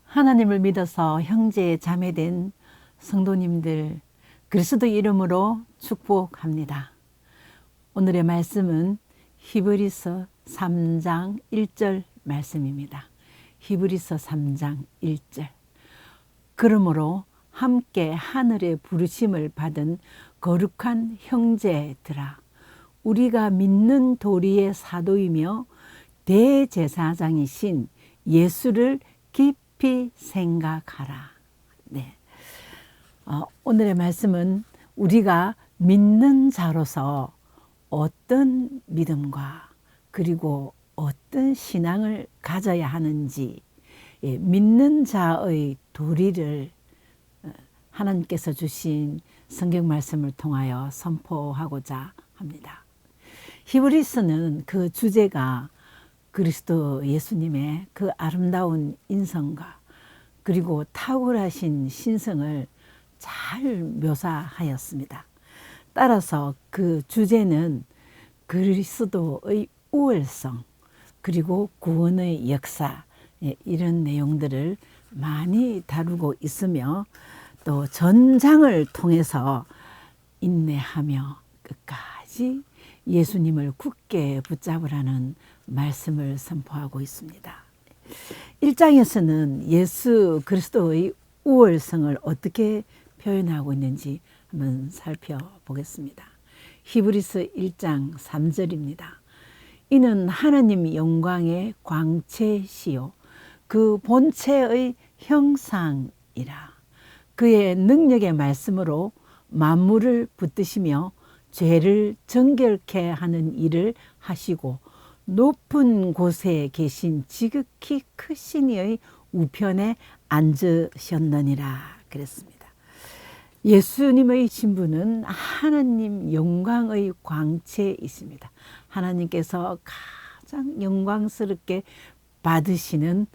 하나님을 믿어서 형제 자매된 성도님들 그리스도 이름으로 축복합니다. 오늘의 말씀은 히브리서 3장 1절 말씀입니다. 히브리서 3장 1절. 그러므로 함께 하늘의 부르심을 받은 거룩한 형제들아, 우리가 믿는 도리의 사도이며 대제사장이신 예수를 깊이 생각하라. 네. 오늘의 말씀은 우리가 믿는 자로서 어떤 믿음과 그리고 어떤 신앙을 가져야 하는지, 믿는 자의 도리를 하나님께서 주신 성경 말씀을 통하여 선포하고자 합니다. 히브리서는 그 주제가 그리스도 예수님의 그 아름다운 인성과 그리고 탁월하신 신성을 잘 묘사하였습니다. 따라서 그 주제는 그리스도의 우월성 그리고 구원의 역사, 이런 내용들을 많이 다루고 있으며 또 전장을 통해서 인내하며 끝까지 예수님을 굳게 붙잡으라는 말씀을 선포하고 있습니다. 1장에서는 예수 그리스도의 우월성을 어떻게 표현하고 있는지 한번 살펴보겠습니다. 히브리서 1장 3절입니다. 이는 하나님 영광의 광채시요 그 본체의 형상이라. 그의 능력의 말씀으로 만물을 붙드시며 죄를 정결케 하는 일을 하시고 높은 곳에 계신 지극히 크신 이의 우편에 앉으셨느니라 그랬습니다. 예수님의 신부는 하나님 영광의 광채이십니다. 하나님께서 가장 영광스럽게 받으시는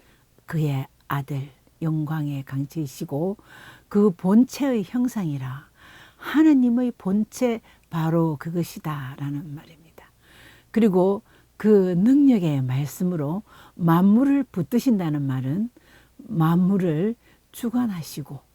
그의 아들, 영광의 광채이시고 그 본체의 형상이라. 하나님의 본체 바로 그것이다 라는 말입니다. 그리고 그 능력의 말씀으로 만물을 붙드신다는 말은 만물을 주관하시고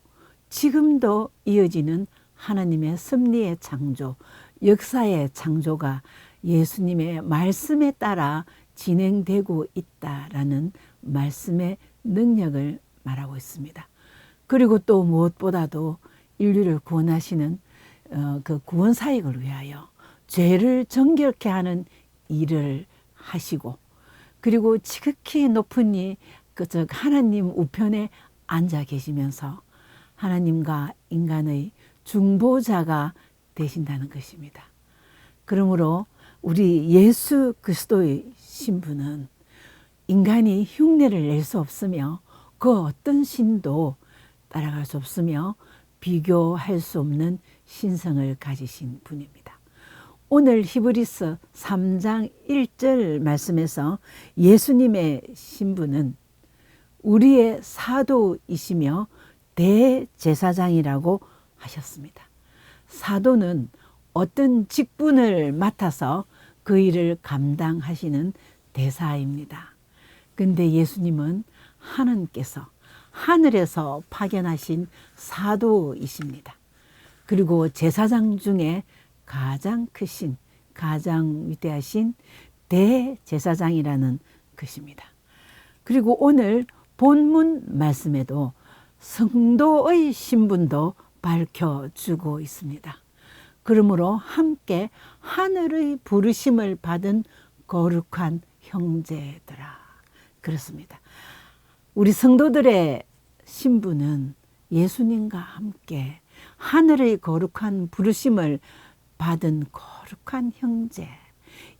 지금도 이어지는 하나님의 섭리의 창조, 역사의 창조가 예수님의 말씀에 따라 진행되고 있다라는 말씀의 능력을 말하고 있습니다. 그리고 또 무엇보다도 인류를 구원하시는 그 구원 사역을 위하여 죄를 정결케 하는 일을 하시고 그리고 지극히 높은 이 즉 하나님 우편에 앉아 계시면서 하나님과 인간의 중보자가 되신다는 것입니다. 그러므로 우리 예수 그리스도의 신부는 인간이 흉내를 낼 수 없으며 그 어떤 신도 따라갈 수 없으며 비교할 수 없는 신성을 가지신 분입니다. 오늘 히브리서 3장 1절 말씀에서 예수님의 신부는 우리의 사도이시며 대제사장이라고 하셨습니다. 사도는 어떤 직분을 맡아서 그 일을 감당하시는 대사입니다. 근데 예수님은 하나님께서 하늘에서 파견하신 사도이십니다. 그리고 제사장 중에 가장 크신, 가장 위대하신 대제사장이라는 것입니다. 그리고 오늘 본문 말씀에도 성도의 신분도 밝혀주고 있습니다. 그러므로 함께 하늘의 부르심을 받은 거룩한 형제들아. 그렇습니다. 우리 성도들의 신분은 예수님과 함께 하늘의 거룩한 부르심을 받은 거룩한 형제,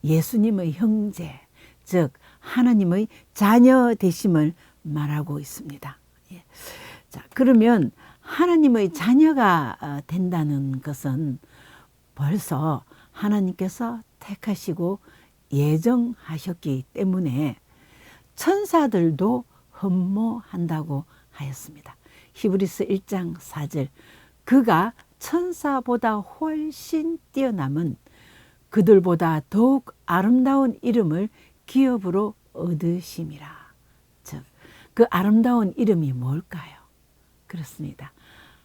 예수님의 형제, 즉 하나님의 자녀 되심을 말하고 있습니다. 자, 그러면 하나님의 자녀가 된다는 것은 벌써 하나님께서 택하시고 예정하셨기 때문에 천사들도 흠모한다고 하였습니다. 히브리서 1장 4절 그가 천사보다 훨씬 뛰어남은 그들보다 더욱 아름다운 이름을 기업으로 얻으심이라. 즉, 그 아름다운 이름이 뭘까요? 그렇습니다.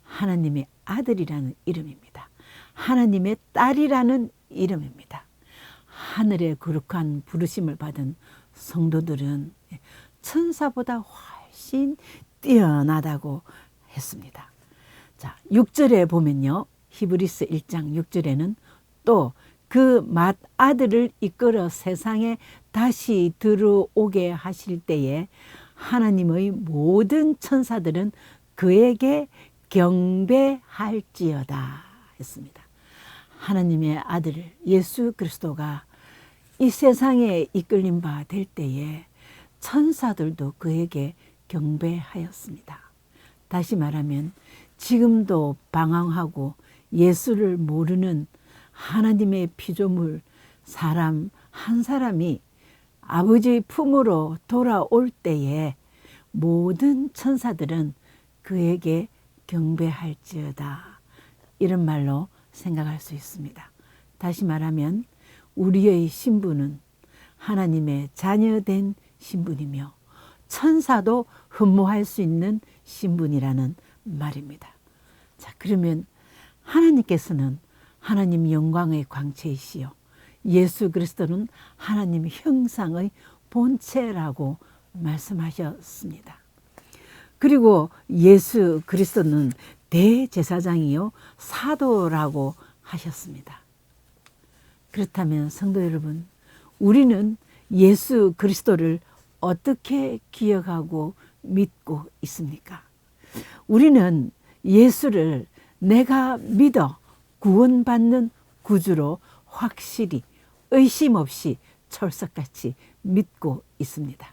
하나님의 아들이라는 이름입니다. 하나님의 딸이라는 이름입니다. 하늘의 거룩한 부르심을 받은 성도들은 천사보다 훨씬 뛰어나다고 했습니다. 자, 6절에 보면요. 히브리서 1장 6절에는 또 그 맏아들을 이끌어 세상에 다시 들어오게 하실 때에 하나님의 모든 천사들은 그에게 경배할지어다 했습니다. 하나님의 아들 예수 그리스도가 이 세상에 이끌림 바 될 때에 천사들도 그에게 경배하였습니다. 다시 말하면 지금도 방황하고 예수를 모르는 하나님의 피조물 사람 한 사람이 아버지의 품으로 돌아올 때에 모든 천사들은 그에게 경배할지어다. 이런 말로 생각할 수 있습니다. 다시 말하면 우리의 신분은 하나님의 자녀된 신분이며 천사도 흠모할 수 있는 신분이라는 말입니다. 자, 그러면 하나님께서는 하나님 영광의 광채이시요 예수 그리스도는 하나님 형상의 본체라고 말씀하셨습니다. 그리고 예수 그리스도는 대제사장이요 사도라고 하셨습니다. 그렇다면 성도 여러분, 우리는 예수 그리스도를 어떻게 기억하고 믿고 있습니까? 우리는 예수를 내가 믿어 구원받는 구주로 확실히 의심 없이 철석같이 믿고 있습니다.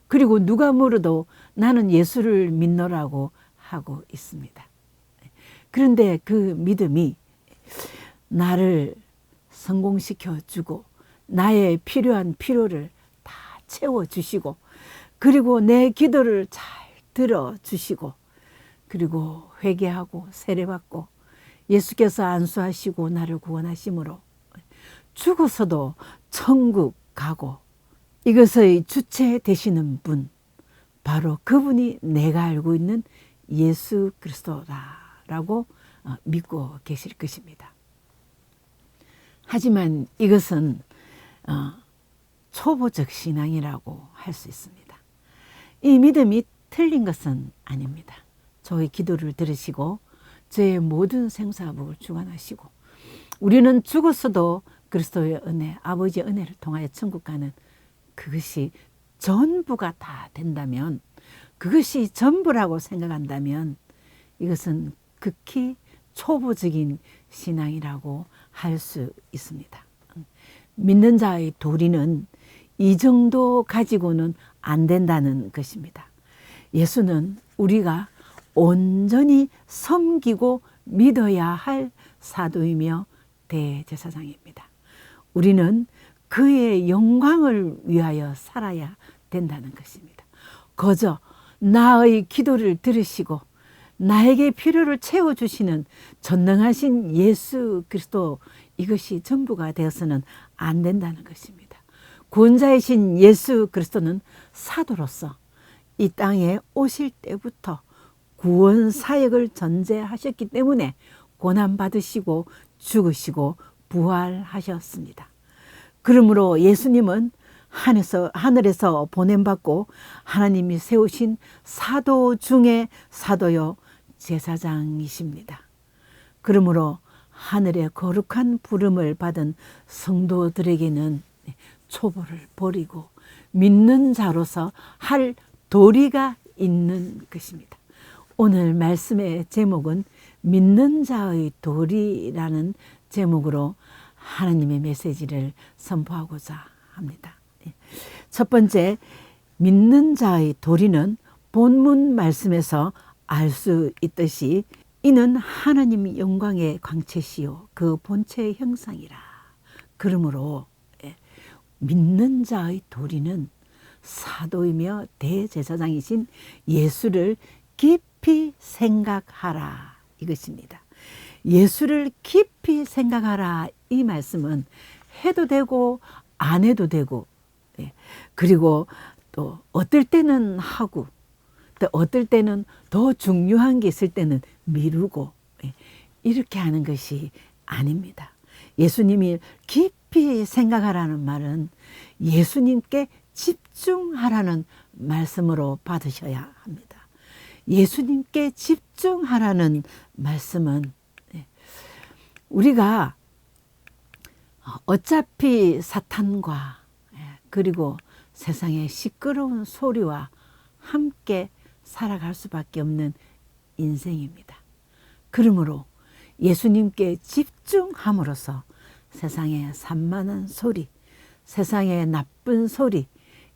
그리고 누가 물어도 나는 예수를 믿노라고 하고 있습니다. 그런데 그 믿음이 나를 성공시켜 주고 나의 필요한 필요를 다 채워주시고 그리고 내 기도를 잘 들어주시고 그리고 회개하고 세례받고 예수께서 안수하시고 나를 구원하심으로 죽어서도 천국 가고 이것의 주체 되시는 분 바로 그분이 내가 알고 있는 예수 그리스도라고 믿고 계실 것입니다. 하지만 이것은 초보적 신앙이라고 할 수 있습니다. 이 믿음이 틀린 것은 아닙니다. 저의 기도를 들으시고 저의 모든 생사복을 주관하시고 우리는 죽었어도 그리스도의 은혜, 아버지의 은혜를 통하여 천국 가는 그것이 전부가 다 된다면 그것이 전부라고 생각한다면 이것은 극히 초보적인 신앙이라고 할 수 있습니다. 믿는 자의 도리는 이 정도 가지고는 안 된다는 것입니다. 예수는 우리가 온전히 섬기고 믿어야 할 사도이며 대제사장입니다. 우리는 그의 영광을 위하여 살아야 된다는 것입니다. 거저 나의 기도를 들으시고 나에게 필요를 채워주시는 전능하신 예수 그리스도 이것이 전부가 되어서는 안 된다는 것입니다. 구원자이신 예수 그리스도는 사도로서 이 땅에 오실 때부터 구원 사역을 전제하셨기 때문에 고난받으시고 죽으시고 부활하셨습니다. 그러므로 예수님은 하늘에서 보냄받고 하나님이 세우신 사도 중에 사도요 제사장이십니다. 그러므로 하늘의 거룩한 부름을 받은 성도들에게는 초보를 버리고 믿는 자로서 할 도리가 있는 것입니다. 오늘 말씀의 제목은 믿는 자의 도리라는 제목으로 하나님의 메시지를 선포하고자 합니다. 첫 번째, 믿는 자의 도리는 본문 말씀에서 알 수 있듯이 이는 하나님 영광의 광채시요 그 본체의 형상이라. 그러므로 믿는 자의 도리는 사도이며 대제사장이신 예수를 깊이 생각하라 이것입니다. 예수를 깊이 생각하라 이 말씀은 해도 되고 안 해도 되고, 그리고 또 어떨 때는 하고 또 어떨 때는 더 중요한 게 있을 때는 미루고, 이렇게 하는 것이 아닙니다. 예수님이 깊이 생각하라는 말은 예수님께 집중하라는 말씀으로 받으셔야 합니다. 예수님께 집중하라는 말씀은 우리가 어차피 사탄과 그리고 세상의 시끄러운 소리와 함께 살아갈 수밖에 없는 인생입니다. 그러므로 예수님께 집중함으로써 세상의 산만한 소리, 세상의 나쁜 소리,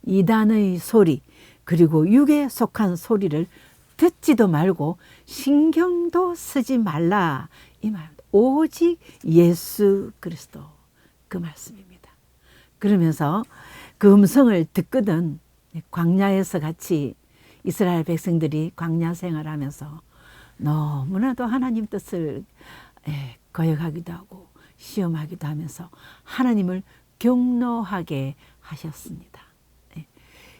이단의 소리, 그리고 육에 속한 소리를 듣지도 말고 신경도 쓰지 말라 이 말. 오직 예수 그리스도 그 말씀입니다. 그러면서 그 음성을 듣거든 광야에서 같이 이스라엘 백성들이 광야 생활하면서 너무나도 하나님 뜻을 거역하기도 하고 시험하기도 하면서 하나님을 경노하게 하셨습니다.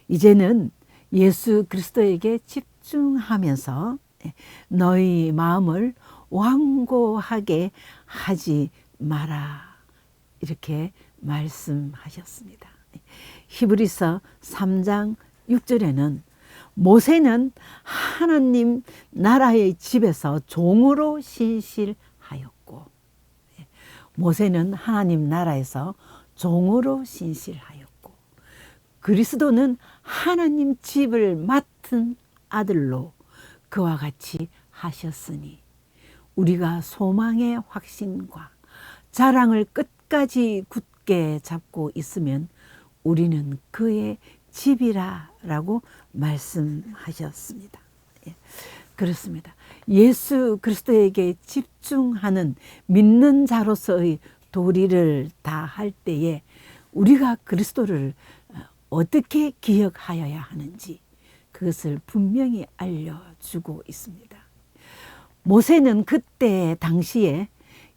이제는 예수 그리스도에게 집중하면서 너희 마음을 완고하게 하지 마라 이렇게 말씀하셨습니다. 히브리서 3장 6절에는 모세는 하나님 나라의 집에서 종으로 신실하였고, 모세는 하나님 나라에서 종으로 신실하였고, 그리스도는 하나님 집을 맡은 아들로 그와 같이 하셨으니 우리가 소망의 확신과 자랑을 끝까지 굳게 잡고 있으면 우리는 그의 집이라라고 말씀하셨습니다. 그렇습니다. 예수 그리스도에게 집중하는 믿는 자로서의 도리를 다할 때에 우리가 그리스도를 어떻게 기억하여야 하는지 그것을 분명히 알려주고 있습니다. 모세는 그때 당시에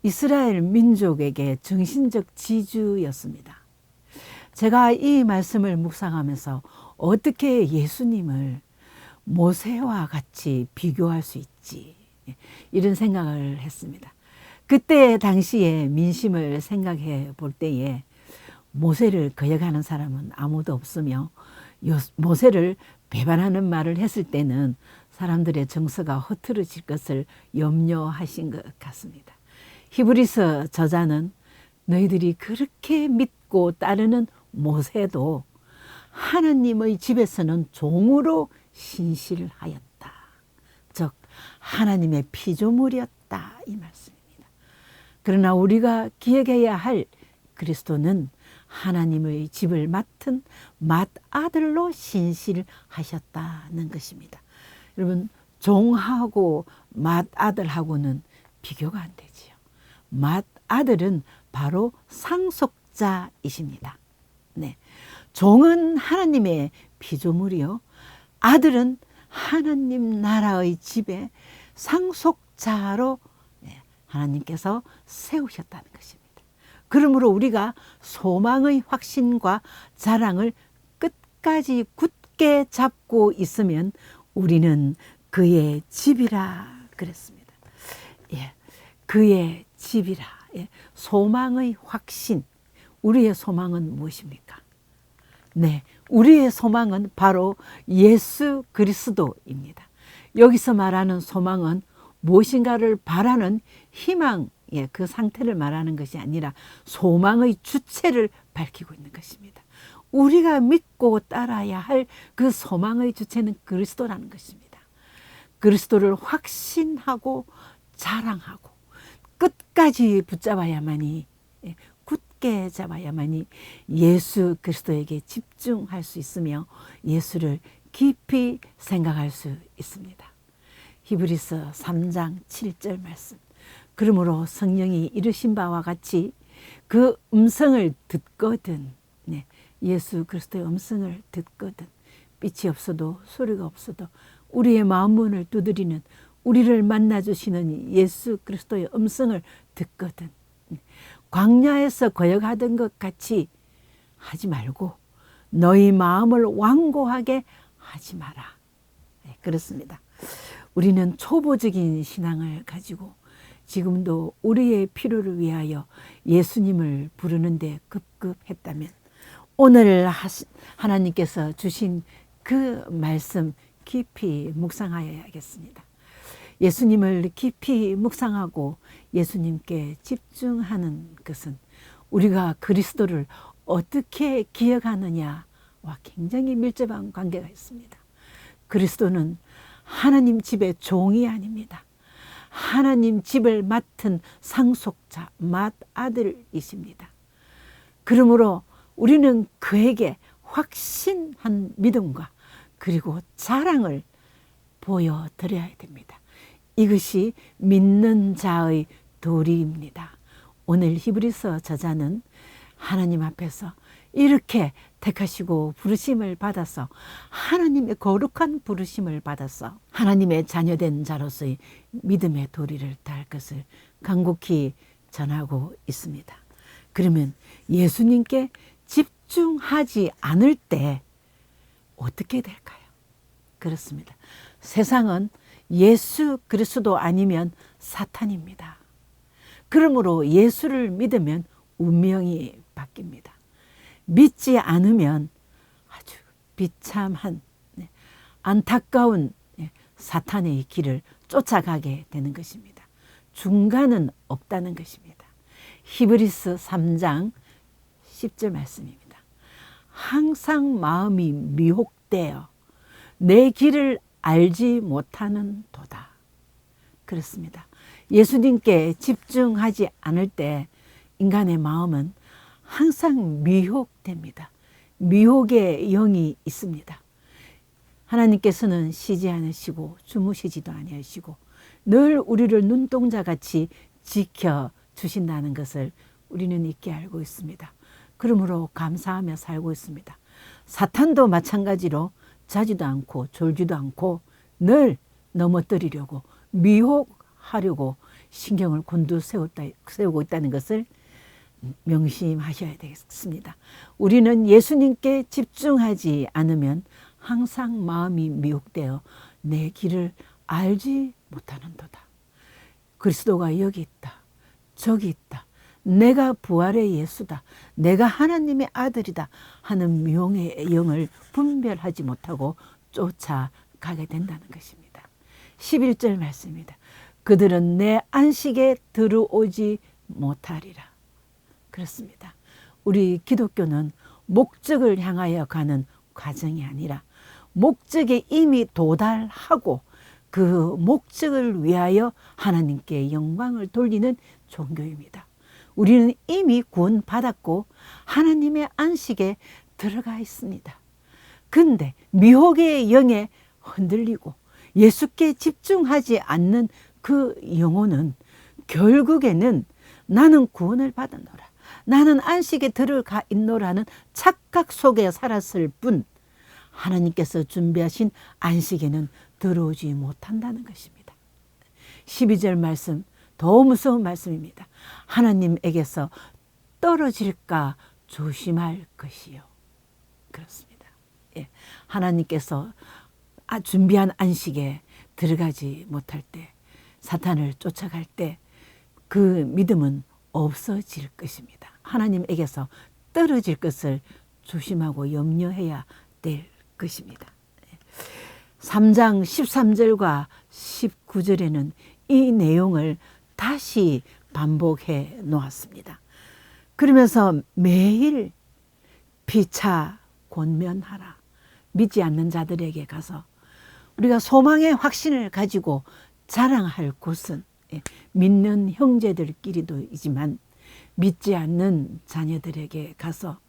이스라엘 민족에게 정신적 지주였습니다. 제가 이 말씀을 묵상하면서 어떻게 예수님을 모세와 같이 비교할 수 있지 이런 생각을 했습니다. 그때 당시에 민심을 생각해 볼 때에 모세를 거역하는 사람은 아무도 없으며 모세를 배반하는 말을 했을 때는 사람들의 정서가 흐트러질 것을 염려하신 것 같습니다. 히브리서 저자는 너희들이 그렇게 믿고 따르는 모세도 하나님의 집에서는 종으로 신실하였다. 즉 하나님의 피조물이었다 이 말씀입니다. 그러나 우리가 기억해야 할 그리스도는 하나님의 집을 맡은 맏아들로 신실하셨다는 것입니다. 여러분 종하고 맏아들하고는 비교가 안 되지요. 맏아들은 바로 상속자이십니다. 네, 종은 하나님의 피조물이요, 아들은 하나님 나라의 집에 상속자로 하나님께서 세우셨다는 것입니다. 그러므로 우리가 소망의 확신과 자랑을 끝까지 굳게 잡고 있으면 우리는 그의 집이라 그랬습니다. 그의 집이라. 소망의 확신. 우리의 소망은 무엇입니까? 네, 우리의 소망은 바로 예수 그리스도입니다. 여기서 말하는 소망은 무엇인가를 바라는 희망, 그 상태를 말하는 것이 아니라 소망의 주체를 밝히고 있는 것입니다. 우리가 믿고 따라야 할 그 소망의 주체는 그리스도라는 것입니다. 그리스도를 확신하고 자랑하고 끝까지 붙잡아야만이, 굳게 잡아야만이 예수 그리스도에게 집중할 수 있으며 예수를 깊이 생각할 수 있습니다. 히브리서 3장 7절 말씀. 그러므로 성령이 이르신 바와 같이 그 음성을 듣거든, 예수 그리스도의 음성을 듣거든, 빛이 없어도 소리가 없어도 우리의 마음 문을 두드리는, 우리를 만나주시는 예수 그리스도의 음성을 듣거든 광야에서 거역하던 것 같이 하지 말고 너희 마음을 완고하게 하지 마라. 네, 그렇습니다. 우리는 초보적인 신앙을 가지고 지금도 우리의 필요를 위하여 예수님을 부르는데 급급했다면 오늘 하나님께서 주신 그 말씀 깊이 묵상하여야겠습니다. 예수님을 깊이 묵상하고 예수님께 집중하는 것은 우리가 그리스도를 어떻게 기억하느냐와 굉장히 밀접한 관계가 있습니다. 그리스도는 하나님 집의 종이 아닙니다. 하나님 집을 맡은 상속자, 맏아들이십니다. 그러므로 우리는 그에게 확신한 믿음과 그리고 자랑을 보여드려야 됩니다. 이것이 믿는 자의 도리입니다. 오늘 히브리서 저자는 하나님 앞에서 이렇게 택하시고 부르심을 받아서 하나님의 거룩한 부르심을 받아서 하나님의 자녀된 자로서의 믿음의 도리를 다할 것을 간곡히 전하고 있습니다. 그러면 예수님께 집중하지 않을 때 어떻게 될까요? 그렇습니다. 세상은 예수 그리스도 아니면 사탄입니다. 그러므로 예수를 믿으면 운명이 바뀝니다. 믿지 않으면 아주 비참한 안타까운 사탄의 길을 쫓아가게 되는 것입니다. 중간은 없다는 것입니다. 히브리서 3장 10절 말씀입니다. 항상 마음이 미혹되어 내 길을 알지 못하는 도다. 그렇습니다. 예수님께 집중하지 않을 때 인간의 마음은 항상 미혹됩니다. 미혹의 영이 있습니다. 하나님께서는 쉬지 않으시고 주무시지도 아니하시고 늘 우리를 눈동자같이 지켜주신다는 것을 우리는 잊게 알고 있습니다. 그러므로 감사하며 살고 있습니다. 사탄도 마찬가지로 자지도 않고 졸지도 않고 늘 넘어뜨리려고 미혹하려고 신경을 곤두세우고 있다는 것을 명심하셔야 되겠습니다. 우리는 예수님께 집중하지 않으면 항상 마음이 미혹되어 내 길을 알지 못하는도다. 그리스도가 여기 있다. 저기 있다. 내가 부활의 예수다. 내가 하나님의 아들이다 하는 미혹의 영을 분별하지 못하고 쫓아가게 된다는 것입니다. 11절 말씀입니다. 그들은 내 안식에 들어오지 못하리라. 그렇습니다. 우리 기독교는 목적을 향하여 가는 과정이 아니라 목적에 이미 도달하고 그 목적을 위하여 하나님께 영광을 돌리는 종교입니다. 우리는 이미 구원받았고 하나님의 안식에 들어가 있습니다. 근데 미혹의 영에 흔들리고 예수께 집중하지 않는 그 영혼은 결국에는 나는 구원을 받았노라, 나는 안식에 들어가 있노라는 착각 속에 살았을 뿐 하나님께서 준비하신 안식에는 들어오지 못한다는 것입니다. 12절 말씀 더 무서운 말씀입니다. 하나님에게서 떨어질까 조심할 것이요. 그렇습니다. 예, 하나님께서 준비한 안식에 들어가지 못할 때, 사탄을 쫓아갈 때 그 믿음은 없어질 것입니다. 하나님에게서 떨어질 것을 조심하고 염려해야 될 것입니다. 3장 13절과 19절에는 이 내용을 다시 반복해 놓았습니다. 그러면서 매일 피차 권면하라. 믿지 않는 자들에게 가서 우리가 소망의 확신을 가지고 자랑할 곳은 믿는 형제들끼리도이지만 믿지 않는 자녀들에게 가서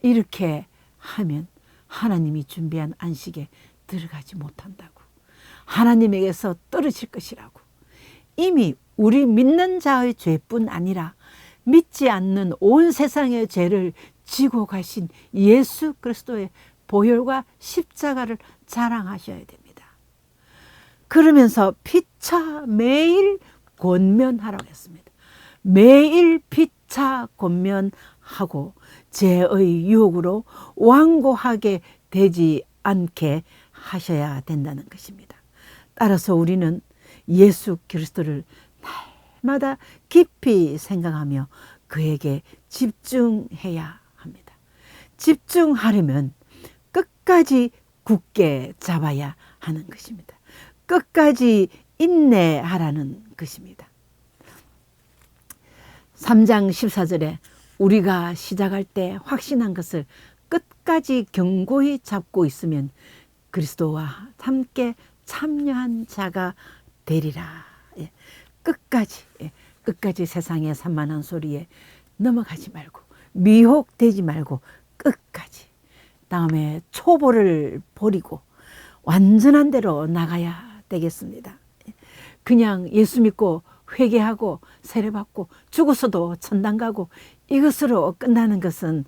이렇게 하면 하나님이 준비한 안식에 들어가지 못한다고, 하나님에게서 떨어질 것이라고, 이미 우리 믿는 자의 죄뿐 아니라 믿지 않는 온 세상의 죄를 지고 가신 예수 그리스도의 보혈과 십자가를 자랑하셔야 됩니다. 그러면서 피차 매일 권면하라고 했습니다. 매일 피차 권면하고 죄의 유혹으로 완고하게 되지 않게 하셔야 된다는 것입니다. 따라서 우리는 예수 그리스도를 날마다 깊이 생각하며 그에게 집중해야 합니다. 집중하려면 끝까지 굳게 잡아야 하는 것입니다. 끝까지 인내하라는 것입니다. 3장 14절에 우리가 시작할 때 확신한 것을 끝까지 견고히 잡고 있으면 그리스도와 함께 참여한 자가 되리라. 예, 끝까지 세상의 산만한 소리에 넘어가지 말고 미혹되지 말고 끝까지. 다음에 초보를 버리고 완전한 대로 나가야 되겠습니다. 그냥 예수 믿고 회개하고 세례받고 죽어서도 천당 가고 이것으로 끝나는 것은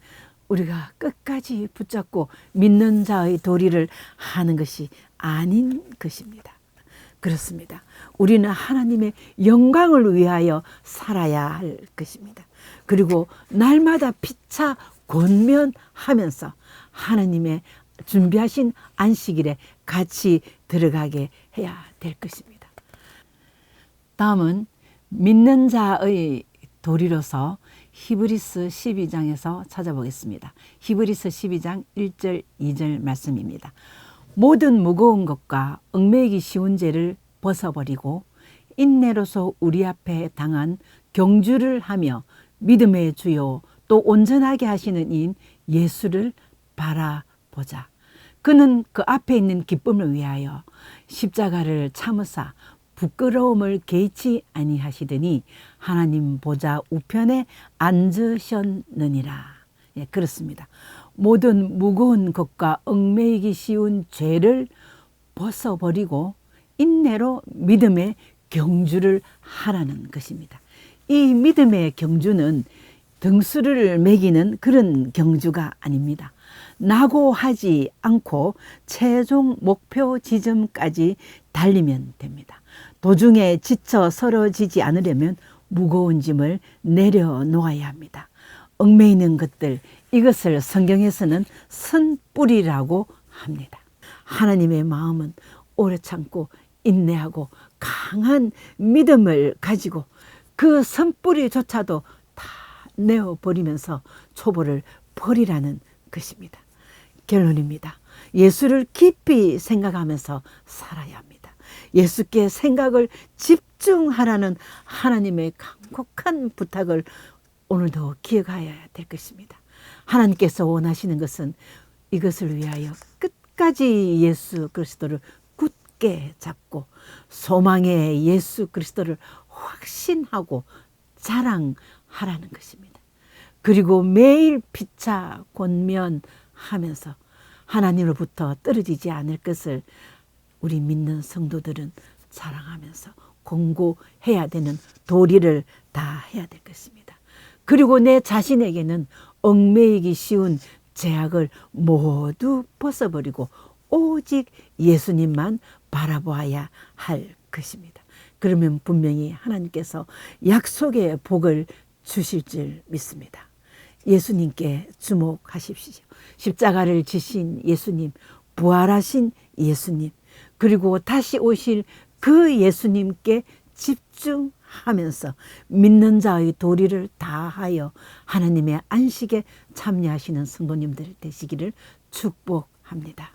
우리가 끝까지 붙잡고 믿는 자의 도리를 하는 것이 아닌 것입니다. 그렇습니다. 우리는 하나님의 영광을 위하여 살아야 할 것입니다. 그리고 날마다 피차 권면하면서 하나님의 준비하신 안식일에 같이 들어가게 해야 될 것입니다. 다음은 믿는 자의 도리로서 히브리서 12장에서 찾아보겠습니다. 히브리서 12장 1절 2절 말씀입니다. 모든 무거운 것과 얽매이기 쉬운 죄를 벗어버리고 인내로서 우리 앞에 당한 경주를 하며 믿음의 주요 또 온전하게 하시는 이인 예수를 바라보자. 그는 그 앞에 있는 기쁨을 위하여 십자가를 참으사 부끄러움을 개의치 아니하시더니 하나님 보좌 우편에 앉으셨느니라. 예, 그렇습니다. 모든 무거운 것과 얽매이기 쉬운 죄를 벗어버리고 인내로 믿음의 경주를 하라는 것입니다. 이 믿음의 경주는 등수를 매기는 그런 경주가 아닙니다. 낙오하지 않고 최종 목표 지점까지 달리면 됩니다. 도중에 지쳐 쓰러지지 않으려면 무거운 짐을 내려놓아야 합니다. 얽매이는 것들, 이것을 성경에서는 선뿌리라고 합니다. 하나님의 마음은 오래 참고 인내하고 강한 믿음을 가지고 그 선뿌리조차도 다 내어버리면서 초보를 버리라는 것입니다. 결론입니다. 예수를 깊이 생각하면서 살아야 합니다. 예수께 생각을 집중하라는 하나님의 간곡한 부탁을 오늘도 기억해야 될 것입니다. 하나님께서 원하시는 것은 이것을 위하여 끝까지 예수 그리스도를 굳게 잡고 소망의 예수 그리스도를 확신하고 자랑하라는 것입니다. 그리고 매일 피차 권면하면서 하나님으로부터 떨어지지 않을 것을 우리 믿는 성도들은 자랑하면서 공고해야 되는 도리를 다 해야 될 것입니다. 그리고 내 자신에게는 얽매이기 쉬운 죄악을 모두 벗어버리고 오직 예수님만 바라보아야 할 것입니다. 그러면 분명히 하나님께서 약속의 복을 주실 줄 믿습니다. 예수님께 주목하십시오. 십자가를 지신 예수님, 부활하신 예수님, 그리고 다시 오실 그 예수님께 집중하면서 믿는 자의 도리를 다하여 하나님의 안식에 참여하시는 성도님들 되시기를 축복합니다.